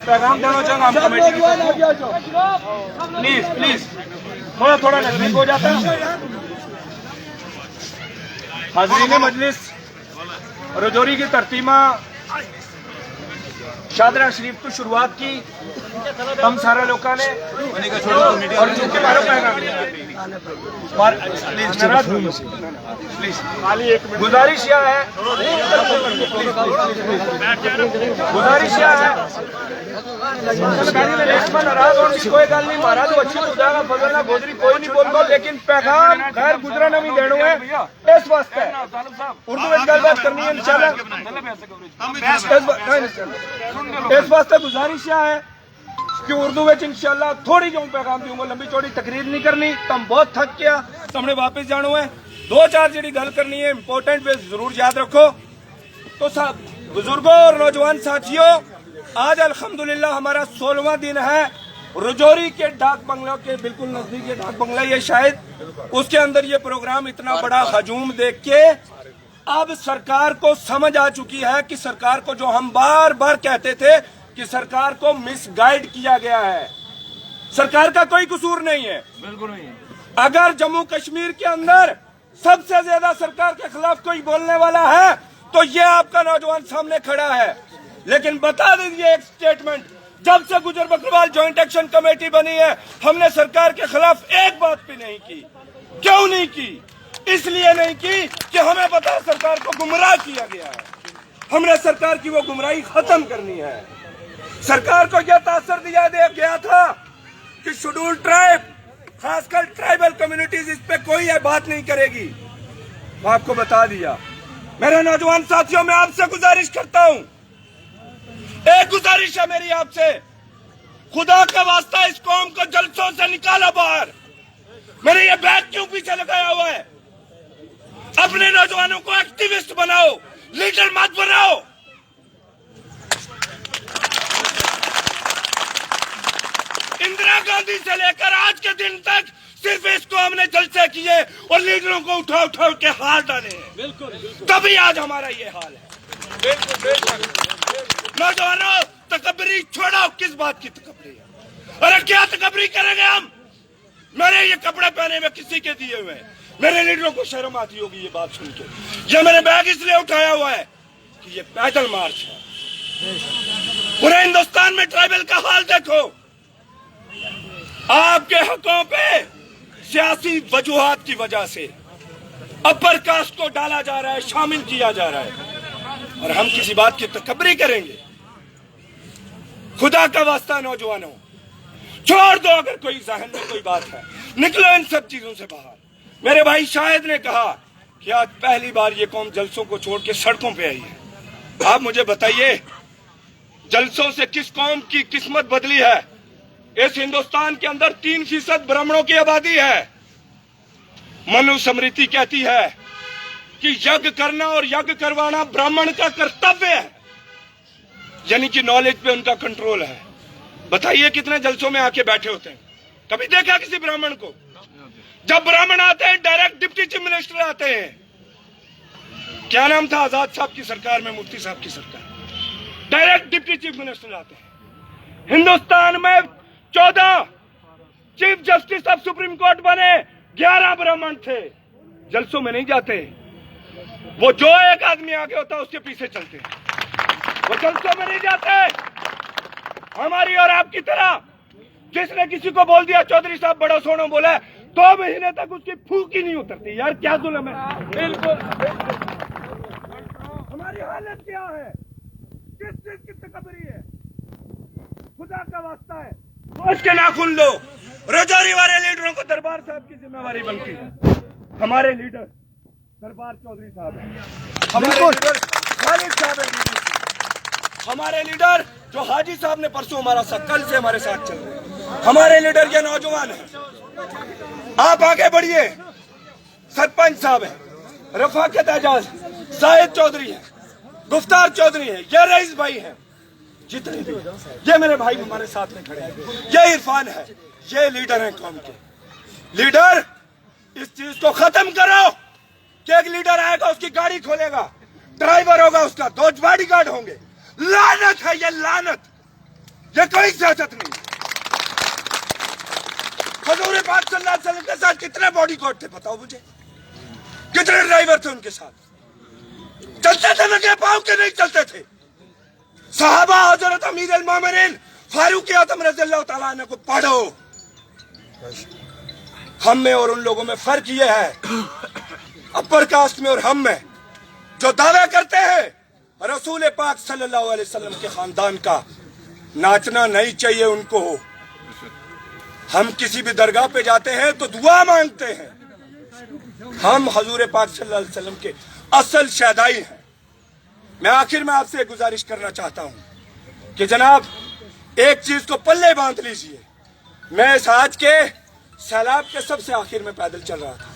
पैगाम देना चाहूंगा हम कमेटी प्लीज प्लीज थोड़ा नजदीक हो जाता है। हाज़रीन मजलिस, रजौरी की तरतीमा शादरा शरीफ की शुरुआत की हम सारे लोगों ने और चूंकि मारो प्लीज गुजारिश यह है नाराज होने की कोई गल नहीं, महाराज अच्छी खुदा का फजल ना गोदरी कोई नहीं बोलता, लेकिन पैगाम खैर गुजरा नहीं देना है इस वास्ते उर्दू में गलबात करनी है इंशाल्लाह। इस वास्ते गुजारिश यह है कि उर्दू में इंशाल्लाह थोड़ी जो पैगाम दूंगा, लंबी चौड़ी तकरीर नहीं करनी, तुम बहुत थक गया, तुमने वापस जाना है। दो चार जी गल करनी है इंपॉर्टेंट पे जरूर याद रखो। तो सब बुजुर्गों और नौजवान साथियों, आज अल्हम्दुलिल्लाह हमारा 16वां दिन है रजौरी के डाक बंगला के बिल्कुल नजदीक ये डाक बंगला, ये शायद उसके अंदर ये प्रोग्राम इतना बड़ा हजूम देख के अब सरकार को समझ आ चुकी है कि सरकार को जो हम बार बार कहते थे कि सरकार को मिसगाइड किया गया है। सरकार का कोई कसूर नहीं है, बिल्कुल नहीं है। अगर जम्मू कश्मीर के अंदर सबसे ज्यादा सरकार के खिलाफ कोई बोलने वाला है तो ये आपका नौजवान सामने खड़ा है। लेकिन बता दीजिए एक स्टेटमेंट, जब से गुजर बकरवाल ज्वाइंट एक्शन कमेटी बनी है हमने सरकार के खिलाफ एक बात भी नहीं की। क्यों नहीं की? इसलिए नहीं की कि हमें पता है सरकार को गुमराह किया गया है, हमने सरकार की वो गुमराही खत्म करनी है। सरकार को यह तासर दिया गया था कि शेड्यूल ट्राइब, खासकर ट्राइबल कम्युनिटीज, इस पे कोई बात नहीं करेगी। आपको बता दिया। मेरे नौजवान साथियों, मैं आपसे गुजारिश करता हूं, एक गुजारिश है मेरी आपसे, खुदा का वास्ता इस कौम को जलसों से निकालो बाहर। मेरे ये बैग क्यों पीछे लगाया हुआ है? अपने नौजवानों को एक्टिविस्ट बनाओ, लीडर मत बनाओ। इंदिरा गांधी से लेकर आज के दिन तक सिर्फ इसको हमने जलसे किए और लीडरों को उठा उठा के हार डाले हैं। बिल्कुल, तभी आज हमारा ये हाल है। नौजवानों, तकबरी छोड़ो। किस बात की तकबरी है? अरे क्या तकबरी करेंगे हम? मेरे ये कपड़े पहने में किसी के दिए हुए हैं, मेरे लीडरों को शर्म आती होगी ये बात सुन के। ये मैंने बैग इसलिए उठाया हुआ है कि ये पैदल मार्च है। पूरे हिंदुस्तान में ट्राइबल का हाल देखो। आपके हकों पे सियासी वजूहात की वजह से अपर कास्ट को डाला जा रहा है, शामिल किया जा रहा है, और हम किसी बात की तकबरी करेंगे? खुदा का वास्ता नौजवानों, छोड़ दो। अगर कोई जहन में कोई बात है, निकलो इन सब चीजों से बाहर। मेरे भाई शाहिद ने कहा कि आज पहली बार ये कौम जलसों को छोड़ के सड़कों पे आई है। आप मुझे बताइए, जलसों से किस कौम की किस्मत बदली है? इस हिंदुस्तान के अंदर 3% ब्राह्मणों की आबादी है। मनुस्मृति कहती है कि यज्ञ करना और यज्ञ करवाना ब्राह्मण का कर्तव्य है, यानी कि नॉलेज पे उनका कंट्रोल है। बताइए कितने जलसों में आके बैठे होते हैं? कभी देखा किसी ब्राह्मण को? जब ब्राह्मण आते हैं डायरेक्ट डिप्टी चीफ मिनिस्टर आते हैं। क्या नाम था आजाद साहब की सरकार में, मुफ्ती साहब की सरकार, डायरेक्ट डिप्टी चीफ मिनिस्टर आते हैं। हिंदुस्तान में 14 chief justice of supreme court बने, 11 ब्राह्मण थे। जलसों में नहीं जाते, वो जो एक आदमी आगे होता है उसके पीछे चलते हैं, वो जलसों में नहीं जाते। हमारी और आपकी तरह जिसने किसी को बोल दिया चौधरी साहब बड़ा सोना बोला, 2 महीने तक उसकी फूक ही नहीं उतरती। यार क्या जुल्म है? बिल्कुल। हमारी हालत क्या है? किस चीज की तकबरी है? खुदा का वास्ता है, सोच के नाखून लो। रजौरी वाले लीडरों को दरबार साहब की जिम्मेवारी बनती है। हमारे लीडर दरबार चौधरी साहब हैं, हमारे लीडर खालिद साहब हैं, हमारे लीडर जो हाजी साहब ने परसों हमारा साथ, कल से हमारे साथ चल रहे हैं, हमारे लीडर ये नौजवान है। आप आगे बढ़िए। सरपंच साहब है, रफाकत एजाज, जाहिद चौधरी है, गुफ्तार चौधरी है, ये रईस भाई है, जितने भी ये मेरे भाई हमारे साथ में खड़े हैं, ये इरफान है, ये लीडर हैं कौम के। लीडर, इस चीज को खत्म करो कि एक लीडर आएगा उसकी गाड़ी खोलेगा, ड्राइवर होगा उसका, 2 बॉडीगार्ड होंगे। लानत है ये, लानत। ये कोई सियासत नहीं। हुजूर पाक सल्लल्लाहु अलैहि वसल्लम के साथ कितने बॉडी गार्ड थे बताओ मुझे, कितने ड्राइवर थे उनके साथ, चलते थे नंगे पांव के नहीं चलते थे। सहाबा हजरत अमीर अल मोमिनीन फारूक आजम रज़ियल्लाहु तआला अन्हु को पढ़ो। हम में और उन लोगों में फर्क ये है, अपर कास्ट में और हम में, जो दावा करते हैं रसूल पाक सल्लल्लाहु अलैहि वसल्लम के खानदान का, नाचना नहीं चाहिए उनको। हम किसी भी दरगाह पे जाते हैं तो दुआ मांगते हैं। हम हुजूर पाक सल्लल्लाहु अलैहि वसल्लम के असल शहदाई हैं। मैं आखिर में आपसे गुजारिश करना चाहता हूं कि जनाब एक चीज को पल्ले बांध लीजिए। मैं इस आज के सैलाब के सबसे आखिर में पैदल चल रहा था,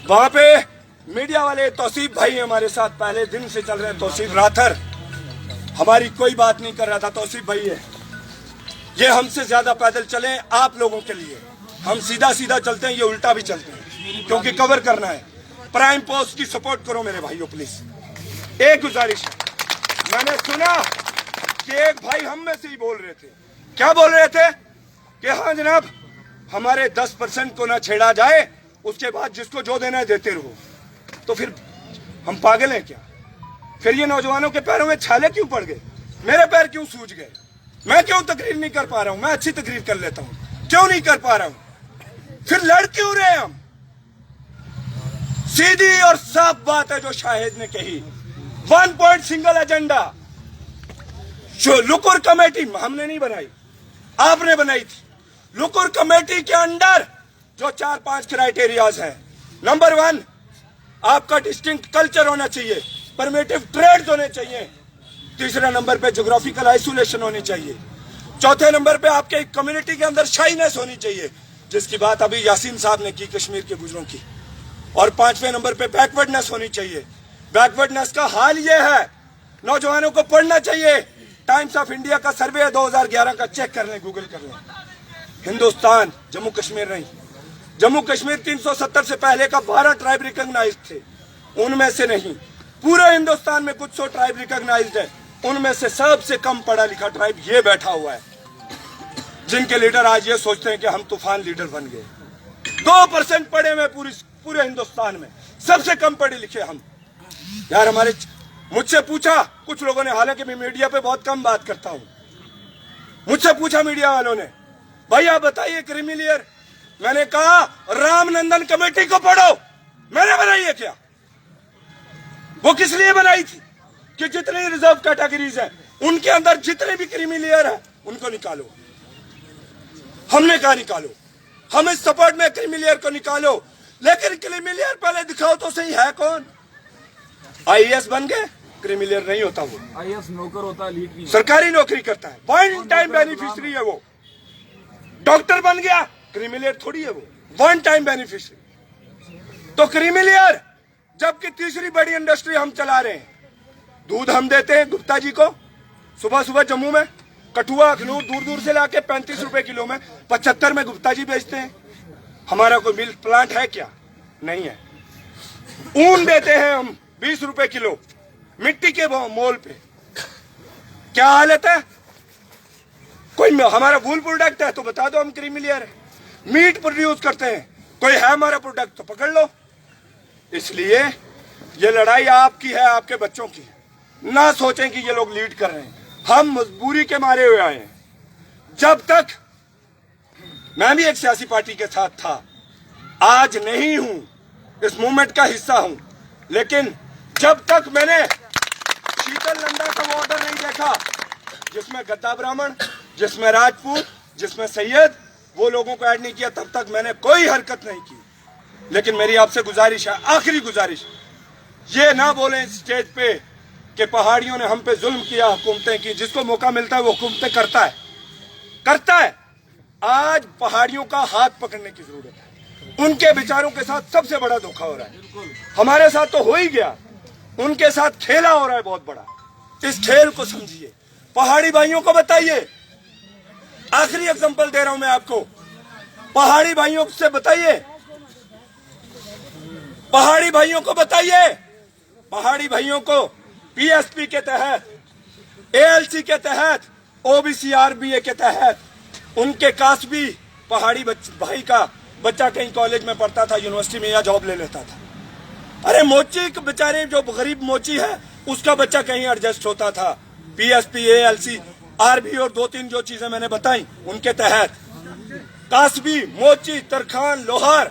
वहां पे मीडिया वाले तौसीफ भाई हमारे साथ पहले दिन से चल रहे हैं। तौसीफ राथर हमारी कोई बात नहीं कर रहा था, तौसीफ भाई है, ये हमसे ज्यादा पैदल चले आप लोगों के लिए। हम सीधा सीधा चलते हैं, ये उल्टा भी चलते हैं क्योंकि कवर करना है। प्राइम पोस्ट की सपोर्ट करो मेरे भाइयों प्लीज। एक गुजारिश है, मैंने सुना कि एक भाई हम में से ही बोल रहे थे, क्या बोल रहे थे कि हाँ जनाब हमारे 10% को ना छेड़ा जाए, उसके बाद जिसको जो देना है देते रहो। तो फिर हम पागल हैं क्या? फिर ये नौजवानों के पैरों में छाले क्यों पड़ गए? मेरे पैर क्यों सूज गए? मैं क्यों तकरीर नहीं कर पा रहा हूं? मैं अच्छी तकरीर कर लेता हूं, क्यों नहीं कर पा रहा हूं? फिर लड़ क्यों रहे हम? सीधी और साफ बात है जो शाहिद ने कही, 1 पॉइंट सिंगल एजेंडा। जो लुकुर कमेटी हमने नहीं बनाई, आपने बनाई थी। लुकुर कमेटी के अंडर जो 4-5 क्राइटेरियाज हैं, नंबर 1 आपका डिस्टिंक्ट कल्चर होना चाहिए, परमिटिव ट्रेड्स होने चाहिए। तीसरे नंबर पे ज्योग्राफिकल आइसोलेशन होनी चाहिए। चौथे नंबर पे आपके कम्युनिटी के अंदर शाइनेस होनी चाहिए, जिसकी बात अभी यासीन साहब ने की कश्मीर के गुजरों की। और 5वें नंबर पे बैकवर्डनेस होनी चाहिए। बैकवर्डनेस का हाल ये है, नौजवानों को पढ़ना चाहिए। टाइम्स ऑफ इंडिया का सर्वे 2011 का चेक कर लें, गूगल कर लें। हिंदुस्तान, जम्मू कश्मीर नहीं, जम्मू कश्मीर 370 से पहले का 12 ट्राइब रिकॉग्नाइज्ड थे, उनमें से नहीं। पूरे हिंदुस्तान में कुछ 100 ट्राइब रिकॉग्नाइज्ड है, उनमें से सबसे कम पढ़ा लिखा ट्राइब ये बैठा हुआ है, जिनके लीडर आज ये सोचते हैं कि हम तूफान लीडर बन गए। 2% पढ़े हुए पूरे हिंदुस्तान में, सबसे कम पढ़े लिखे हम। यार हमारे मुझसे पूछा कुछ लोगों ने, हालांकि मैं मीडिया पे बहुत कम बात करता हूं, मुझसे पूछा मीडिया वालों ने, भाई आप बताइए क्रीमिलियर। मैंने कहा रामनंदन कमेटी को पढ़ो। मैंने बनाई है क्या? वो किस लिए बनाई थी कि जितनी रिजर्व कैटेगरीज हैं उनके अंदर जितने भी क्रीमिलियर हैं उनको निकालो। हमने कहा निकालो, हम इस सपोर्ट में क्रीमिलियर को निकालो, लेकिन क्रीमिलियर पहले दिखाओ तो सही है कौन। आईएएस बन गए, क्रीमिलियर नहीं होता वो। आईएएस नौकर होता है, लीड नहीं, सरकारी नौकरी करता है, वन टाइम बेनिफिशियरी है वो। डॉक्टर बन गया, क्रीमिलियर थोड़ी है वो, वन टाइम बेनिफिशियरी। तो क्रीमिलियर, जबकि तीसरी बड़ी इंडस्ट्री हम चला रहे हैं। दूध हम देते हैं गुप्ता जी को, सुबह सुबह जम्मू में, कठुआ अखनूर दूर दूर से लाके 35 रुपए किलो में, 75 में गुप्ता जी बेचते हैं। हमारा कोई मिल्क प्लांट है क्या? नहीं है। ऊन देते हैं हम 20 रुपए किलो, मिट्टी के मोल पे। क्या हालत है? कोई हमारा वूल प्रोडक्ट है तो बता दो हम क्रीमिलियर है। मीट प्रोड्यूस करते हैं, कोई है हमारा प्रोडक्ट तो पकड़ लो। इसलिए ये लड़ाई आपकी है, आपके बच्चों की है। ना सोचें कि ये लोग लीड कर रहे हैं, हम मजबूरी के मारे हुए आए हैं। जब तक मैं भी एक सियासी पार्टी के साथ था, आज नहीं हूं, इस मूवमेंट का हिस्सा हूं, लेकिन जब तक मैंने शीतल नंदा का वो ऑर्डर नहीं देखा जिसमें गद्दा ब्राह्मण, जिसमें राजपूत, जिसमें सैयद, वो लोगों को ऐड नहीं किया, तब तक मैंने कोई हरकत नहीं की। लेकिन मेरी आपसे गुजारिश है, आखिरी गुजारिश, ये ना बोलें स्टेज पे कि पहाड़ियों ने हम पे जुल्म किया, हुकूमतें की। जिसको मौका मिलता है वो हुकूमतें करता है। आज पहाड़ियों का हाथ पकड़ने की जरूरत है। उनके विचारों के साथ सबसे बड़ा धोखा हो रहा है। हमारे साथ तो हो ही गया, उनके साथ खेला हो रहा है बहुत बड़ा। इस खेल को समझिए, पहाड़ी भाइयों को बताइए। आखिरी एग्जांपल दे रहा हूं मैं आपको, पहाड़ी भाइयों से बताइए, पहाड़ी भाइयों को बताइए, पहाड़ी भाइयों को पीएसपी के तहत, एएलसी के तहत ओबीसी आरबीए के तहत उनके कास्बी पहाड़ी भाई का बच्चा कहीं कॉलेज में पढ़ता था, यूनिवर्सिटी में, या जॉब ले लेता था। अरे मोची बेचारे जो गरीब मोची है उसका बच्चा कहीं एडजस्ट होता था। पीएसपी, एएलसी, आरबी और 2-3 जो चीजें मैंने बताई उनके तहत कास्बी, मोची, तरखान, लोहार,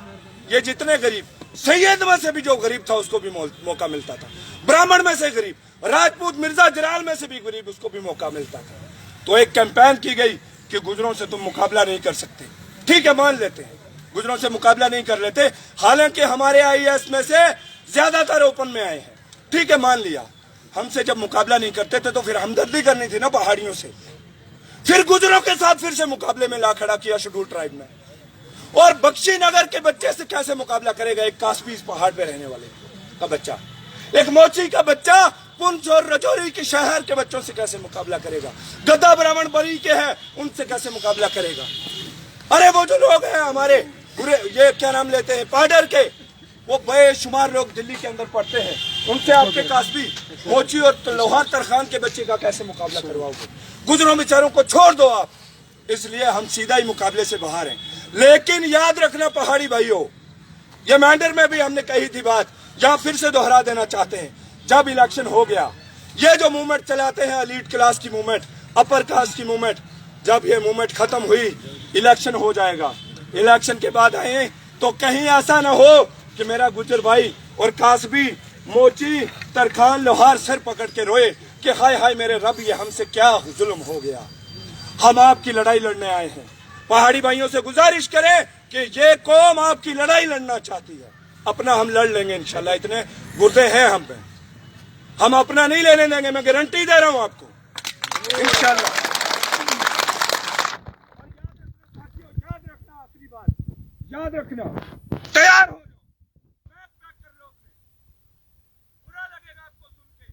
ये जितने गरीब, सैयद में से भी जो गरीब था उसको भी मौका मिलता था, ब्राह्मण में से गरीब, राजपूत, मिर्जा, जलाल में से भी गरीब, उसको भी मौका मिलता था। तो एक कैंपेन की गई कि गुजरों से तुम मुकाबला नहीं कर सकते। ठीक है, मान लेते हैं गुजरों से मुकाबला नहीं कर लेते, हालांकि हमारे आईएएस में से ज्यादातर ओपन में आए हैं। ठीक है, मान लिया। हमसे जब मुकाबला नहीं करते थे तो फिर हमदर्दी करनी थी ना पहाड़ियों से। फिर गुजरों के साथ फिर से मुकाबले में ला खड़ा किया शेड्यूल ट्राइब में। और बख्शी नगर के बच्चे से कैसे मुकाबला करेगा एक कास्बी पहाड़ पे रहने वाले का बच्चा, एक मोची का बच्चा पुंछ और रजौरी के शहर के बच्चों से कैसे मुकाबला करेगा, गद्दा ब्राह्मण बरी के हैं उनसे कैसे मुकाबला करेगा। अरे वो जो लोग हैं हमारे बुरे, ये क्या नाम लेते हैं, पाडर के, वो बेशुमार लोग दिल्ली के अंदर पढ़ते हैं, उनसे आपके कास्बी, मोची और लोहार तरखान के बच्चे का कैसे मुकाबला करवाओगे। गुजरों बेचारों को छोड़ दो आप। इसलिए हम सीधा ही मुकाबले से बाहर हैं। लेकिन याद रखना पहाड़ी भाइयों, ये मैंडर में भी हमने कही थी बात, यहाँ फिर से दोहरा देना चाहते हैं। जब इलेक्शन हो गया, ये जो मूवमेंट चलाते हैं एलीट क्लास की मूवमेंट, अपर कास्ट की मूवमेंट, जब ये मूवमेंट खत्म हुई, इलेक्शन हो जाएगा। इलेक्शन के बाद आए तो कहीं ऐसा ना हो कि मेरा गुजर भाई और कास्बी, मोची, तरखान, लोहार सर पकड़ के रोए कि हाय हाय मेरे रब, ये हमसे क्या जुल्म हो गया। हम आपकी लड़ाई लड़ने आए हैं। पहाड़ी भाइयों से गुजारिश करें कि ये कौम आपकी लड़ाई लड़ना चाहती है, अपना हम लड़ लेंगे इंशाल्लाह। इतने गुर्दे हैं हम पे, हम अपना नहीं लेने देंगे, मैं गारंटी दे रहा हूं आपको इंशाल्लाह। आखिरी बात याद रखना, तैयार हो जाओ, बैग पैक कर लो अपने। बुरा लगेगा आपको सुन के,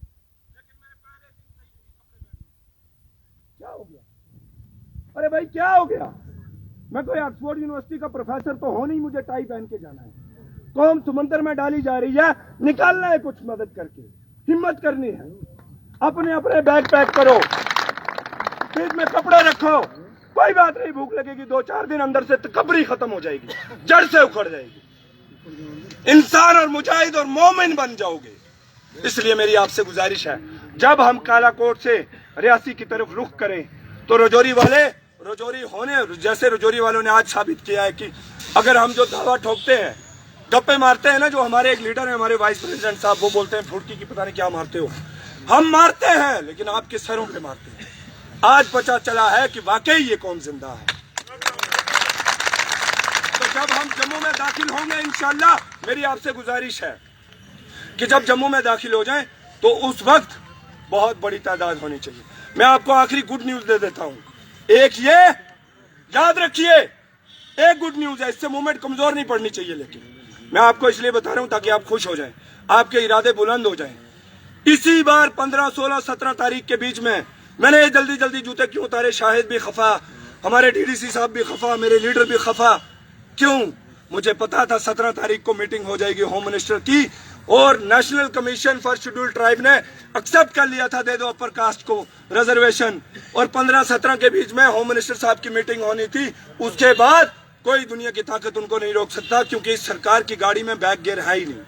लेकिन मैंने पहले दिन से ही कपड़े पहने। क्या हो गया? अरे भाई क्या हो गया? मैं कोई ऑक्सफोर्ड यूनिवर्सिटी का प्रोफेसर तो हो नहीं, मुझे टाई पहन के जाना है। कौम समंदर में डाली जा रही है, निकालना है कुछ मदद करके, हिम्मत करनी है। अपने अपने बैग पैक करो, फ्रिज में कपड़े रखो, कोई बात नहीं, भूख लगेगी 2-4 दिन, अंदर से तकबरी खत्म हो जाएगी, जड़ से उखड़ जाएगी, इंसान और मुजाहिद और मोमिन बन जाओगे। इसलिए मेरी आपसे गुजारिश है, जब हम कालाकोट से रियासी की तरफ रुख करें तो रजौरी वाले रजौरी होने, जैसे रजौरी वालों ने आज साबित किया है कि अगर हम जो दावा ठोकते हैं, गप्पे मारते हैं ना, जो हमारे एक लीडर है, हमारे वाइस प्रेसिडेंट साहब, वो बोलते हैं फुटकी की पता नहीं क्या मारते हो, हम मारते हैं लेकिन आपके सरों पे मारते हैं। आज पता चला है कि वाकई ये कौम जिंदा है। तो जब हम जम्मू में दाखिल होंगे इंशाल्लाह, मेरी आपसे गुजारिश है कि जब जम्मू में दाखिल हो जाएं तो उस वक्त बहुत बड़ी तादाद होनी चाहिए। मैं आपको आखिरी गुड न्यूज दे देता हूं, एक ये याद रखिए, एक गुड न्यूज है, इससे मूवमेंट कमजोर नहीं पड़नी चाहिए, लेकिन मैं आपको इसलिए बता रहा हूं ताकि आप खुश हो जाएं, आपके इरादे बुलंद हो जाएं। इसी बार 15, 16, 17 तारीख के बीच में मैंने जल्दी जल्दी जूते क्यों उतारे, शाहिद भी खफा, हमारे डीडीसी साहब भी खफा, मेरे लीडर भी खफा। क्यों? मुझे पता था 17 तारीख को मीटिंग हो जाएगी होम मिनिस्टर की, और national commission for schedule tribe ने एक्सेप्ट कर लिया था, दे दो अपर कास्ट को रिजर्वेशन, और 15-17 के बीच में होम मिनिस्टर साहब की मीटिंग होनी थी। उसके बाद कोई दुनिया की ताकत उनको नहीं रोक सकता, क्योंकि इस सरकार की गाड़ी में बैक गियर है ही नहीं।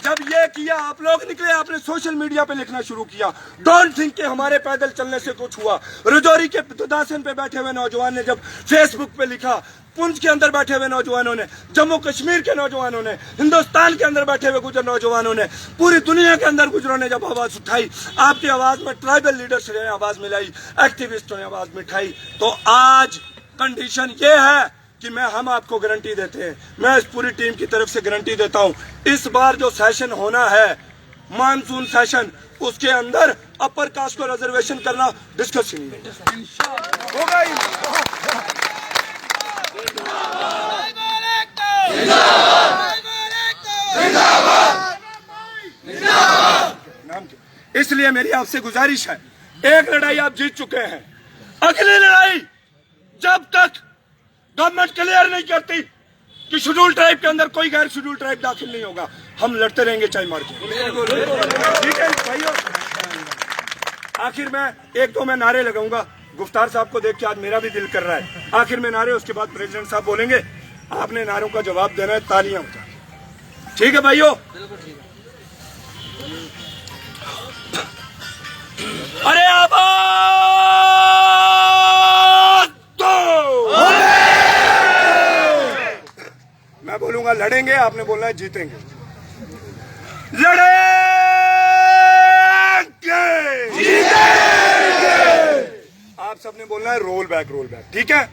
जब ये किया, आप लोग निकले, आपने सोशल मीडिया पे लिखना शुरू किया, डोंट थिंक कि हमारे पैदल चलने से कुछ हुआ। रजौरी के दुदासन पे बैठे हुए नौजवान ने जब फेसबुक पे लिखा, पुंछ के अंदर बैठे हुए नौजवानों ने, जम्मू कश्मीर के नौजवानों ने, हिंदुस्तान के अंदर बैठे हुए गुजर नौजवानों ने, पूरी दुनिया के अंदर गुजरों ने जब आवाज उठाई, आपकी आवाज में ट्राइबल लीडर्स ने आवाज मिलाई, एक्टिविस्टों ने आवाज मिठाई, तो आज कंडीशन ये है कि हम आपको गारंटी देते हैं, मैं इस पूरी टीम की तरफ से गारंटी देता हूं, इस बार जो सेशन होना है, मानसून सेशन, उसके अंदर अपर कास्ट को रिजर्वेशन करना डिस्कस ही नहीं होगा ही। इसलिए मेरी आपसे गुजारिश है, एक लड़ाई आप जीत चुके हैं, अगली लड़ाई जब तक गवर्नमेंट क्लियर नहीं करती कि शेड्यूल ट्राइब के अंदर कोई गैर शेड्यूल ट्राइब दाखिल नहीं होगा, हम लड़ते रहेंगे चाहे मर के। ठीक है भाइयों। आखिर में एक दो मैं नारे लगाऊंगा। गुफ्तार साहब को देख के आज मेरा भी दिल कर रहा है। आखिर में नारे, उसके बाद प्रेसिडेंट साहब बोलेंगे, आपने नारों का जवाब देना है, तालियां हो जाए। ठीक है भाइयों? अरे आबाद दो। मैं बोलूंगा लड़ेंगे, आपने बोलना है जीतेंगे। लड़ेंगे, जीतेंगे। आप सबने बोलना है रोल बैक, रोल बैक। ठीक है?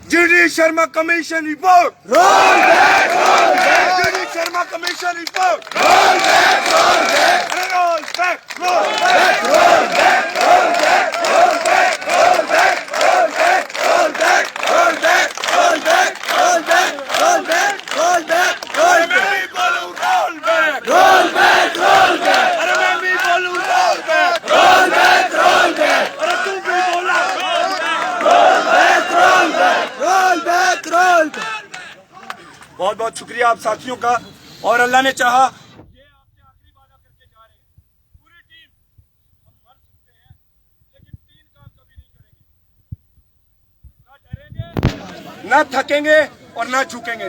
GD Sharma commission report, roll back, roll back. GD Sharma commission report, roll back, roll back. Roll back, roll back, roll back, roll back, roll back, roll back, roll back, roll back, roll back, roll back, roll back, roll back, roll back, roll back. मैं भी बोलूं roll back, roll back, roll back. अरे मैं भी बोलूं roll back, roll back, roll back. अरे तू भी बोला roll back, roll back, roll back, roll back. बहुत बहुत शुक्रिया आप साथियों का। और अल्लाह ने चाहा, ये आपसे आखिरी वादा करके जा रहे हैं, पूरी टीम। हम मर सकते हैं लेकिन 3 काम कभी नहीं करेंगे। ना डरेंगे, ना थकेंगे और ना झुकेंगे।